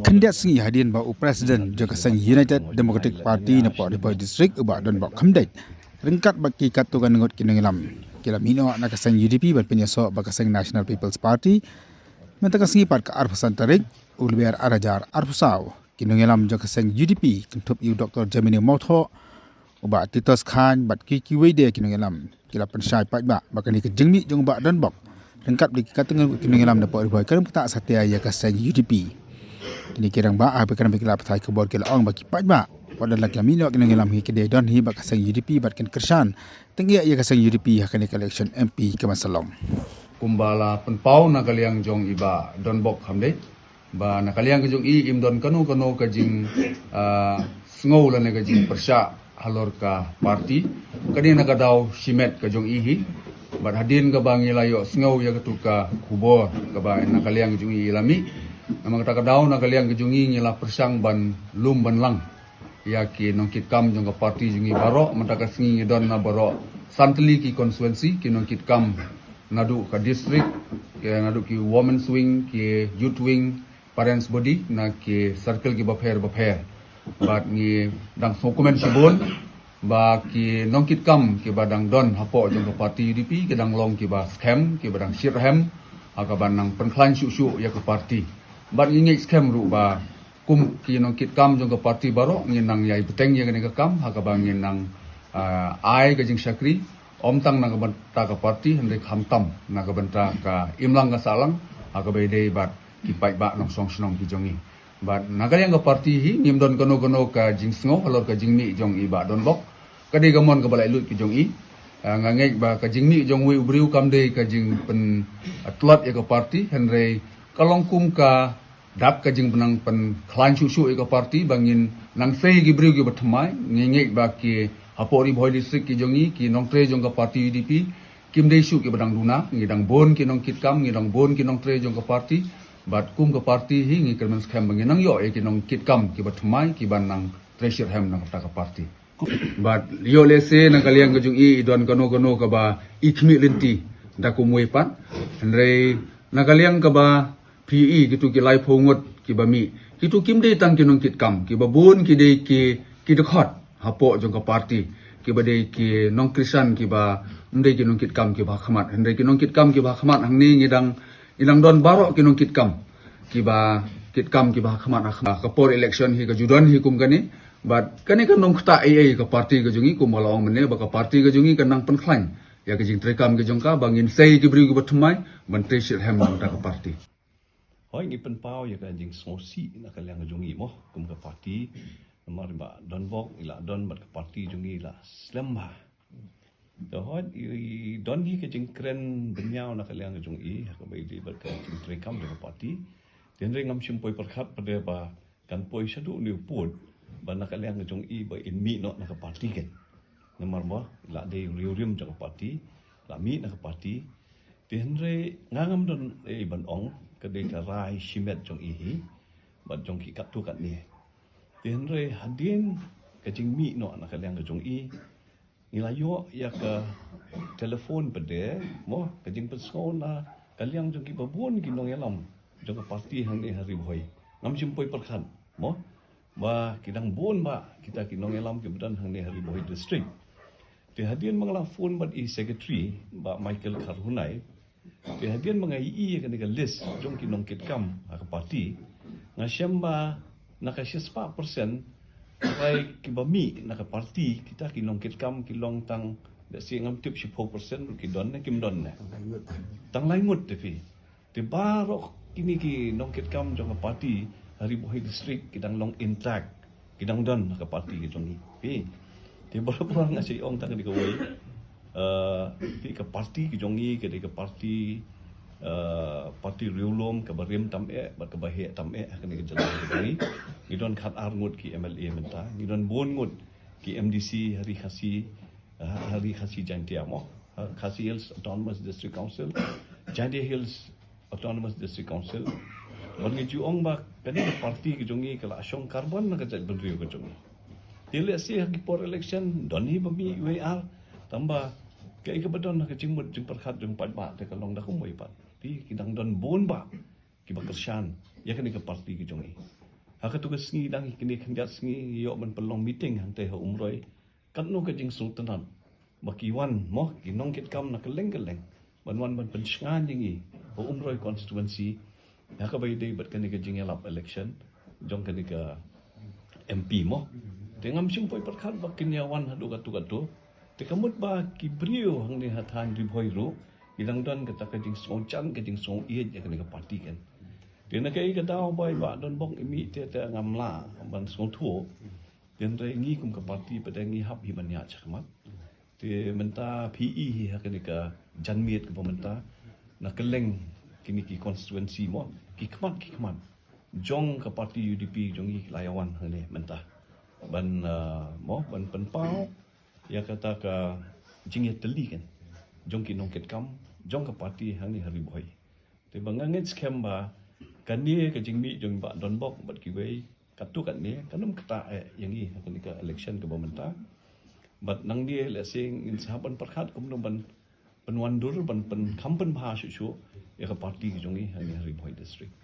Kandidat sengi hadirin bau Presiden juga sang United Democratic Party na po Ripoy District uba don bau kamdait. Ringkat baki katugan ngot kinangilam. Kila mino na kasang UDP ban penyeso bakasang National People's Party. Mentaka sengi pat ka arpusan tarik ulbiar arajar arpusaw. Kinangilam juga sang UDP kentup yu Dr. Jamini Motho uba Titos Khan bat kikiwe dia kinangilam. Kila pensyai pat ba bakani ke jengmi jong uba don bok. Ringkat baki katugan kinangilam na po Ripoy karam kata satya ya kasang UDP. Kini kirang ba apa kan bagi lapar ke bor ke laong bagi pat ba pada lak lamino kena ngelam hi kedai don hi bak kasang UDP bat kan kersan tengi ya kasang UDP akan election MP ke Masalong kumbala penpau na kaliang jong iba don bok hamde ba na kaliang jong i im don kanu ka jing sngow la na ka jing persya halor ka party kadi na ka daw simet ka jong i hi bat hadin ka bang ilayo sngow ya ka kubor ka ba na kaliang jong i lami namang takadaw na kaliang kejungi ngila persang ban lum ban lang ya ki nongkit kam jong ka party jungi baro mataka singi don na baro santli ki constituency ki nongkit kam nadu ka district ki nadu ki women's wing ki youth wing parents body na ki circle ki bapher bat ni dang dokumen sibon ba ki nongkit kam ki badang don hapo jong ka party UDP ki dang long ki ba scam ki badang shirham aka banang penklan syu ya ka party bat ingay scam ru ba kum ki nong kit kam jong ka party baro nginang yai beteng ya ka kam ha ka bang nginang ai ka jing syakri omtang na ka banta ka party hande khamtam na ka banta ka imlang ka salang ha ka bede bat ki pai ba nong song snong ki jongi bat nagalyang ka party hi ngim don kono ka jing sngo halor ka jing mi jong i ba don bok kadi gamon ka balai lut ki jong i ngangek ba ka jing mi jong wi ubriu kam de ka jing pen atlot ya ka party hande kalong kum ka dap ka jing benang pen klan susu ka party bangin nang sei gi briu gi batmai ngengek ba ki hapori boy district ki jongi ki nong tre jong ka party UDP kim dei su ki badang duna ngidang bon ki nong kit kam ngidang bon ki nong tre jong ka party bat kum ka party hi ngi kermen scam bangin nang yo e ki nong kit kam ki batmai ki banang treasure ham nang ka party bat yo lese na kaliang ka jong i don kano ka ba ikmi linti da ku muai pan andre na kaliang ka ba PE gitu ki lai phongot ki bami kitu kim dei tang kinong kit kam ki babun ki dei ki dekhot hapo jong ka party ki ba dei ki nong krisan ki ba ndei kinong kit kam ki ba khamat ndei kinong kit kam ki ba khamat hangni ngidang don baro kinong kit kam ki ba khamat ka por election hi ka judan hi kum kani but kani kan nong khta ai ka party ka jungi kum malawang mene ba ka party ka jungi kan nang penkhlan ya ka jing trekam ka jong ka bangin sei ki bri ki bathmai ban treasure ham nang ka party Hoi ngi penpau ya kan jing sosi na kaliang jungi mo kum ka party nomor ba don bok ila don bat ka party jungi la slamba to hoi i don hi ka jing kren benyau na kaliang jungi ha ka bai di bat ka jing trekam ka party den ring ngam sim poi perkhat pada ba kan poi sadu ni put ba na kaliang jungi ba in mi no na ka party ken nomor ba la de riurim ka party la mi na ka party den re ngangam don e ban ong kadai ka rai shimet jong ihi bat jong ki kap tu kat ni den re hadin ka jing mi no na ka leng ka jong i ngila yo ya ka telefon pede mo ka jing pesko na ka leng jong ki babon ki nong yalam jong ka party hang ni hari boy ngam simpoi perkhan mo ba kidang bon ba kita ki nong yalam ki bedan hang ni hari boy district te hadin mangla phone bat i secretary ba Michael Karhunai hadian mga ii ka nega list jong kinong kitkam ka party nga siyamba naka 6% kay kibami naka party kita kinong kitkam kilong tang si ngam tip 10% kidon na kimdon na tang laimut tepi te baro kini ki nong kitkam jong ka party hari boy district kidang long intact kidang don naka party jong i te baro nga si ong tang di kawai di ke parti ki jongi ke di ke parti parti riulom ke barim tam bat ke bahe tam kini ke jalan ke dari ngidon khat arngut ki MLA menta ngidon bon ngut ki MDC hari khasi jantia mo Khasi Hills Autonomous District Council Jantia Hills Autonomous District Council ngi juong ba kani ke parti ki jongi ke la asyong karbon na ke jat benriu ke jongi dile si ki por election doni bami UAR tambah kaya ikabadon na kacingmut jing perkhat jing pat ba te kalong da kumoy pat ti kidang don bon ba ki bakersyan ya kan ke parti ki jongi haka tugas ngi dang kini kanjat ngi yo man pelong meeting hang te ha umroi kan no ka jing sultanan makiwan mo kinong kit kam na keleng ban pensngan jingi ha umroi constituency haka bai dei bat kan ka jing elap election jong kan ka MP mo tengam simpoi perkhat bakin yawan hadu katu te kamut ba ki brio hang ni hathan ri bhoi ru idang don ka ka jing song chan ka jing song ie ya kan ka party kan Tiada kaya kita tahu bahawa don bong imi tiada ngamla ban song tuo. Tiada ingi kum ke parti pada ingi hab himan ya cakmat. Tiada menta PE hak ni ke janmiat ke pemerintah nak keleng kini ki konstituensi mo ki kmat. Jong ke parti UDP jong i layawan ni menta. Ban ban penpau ya kata ke jingit teli kan. Jong ki nongket kam jong ke parti hang ni hari boy. Tiada bangangit scam ba kan ni ke jingmi jong ba don bok bat ki wei katu kan ni kanum kata yang ni kan ke election ke pemerintah bat nang dia le sing in sahaban perkhat kum no ban penwandur ban pen kampen bha shu ya ke parti jong ni hari boy district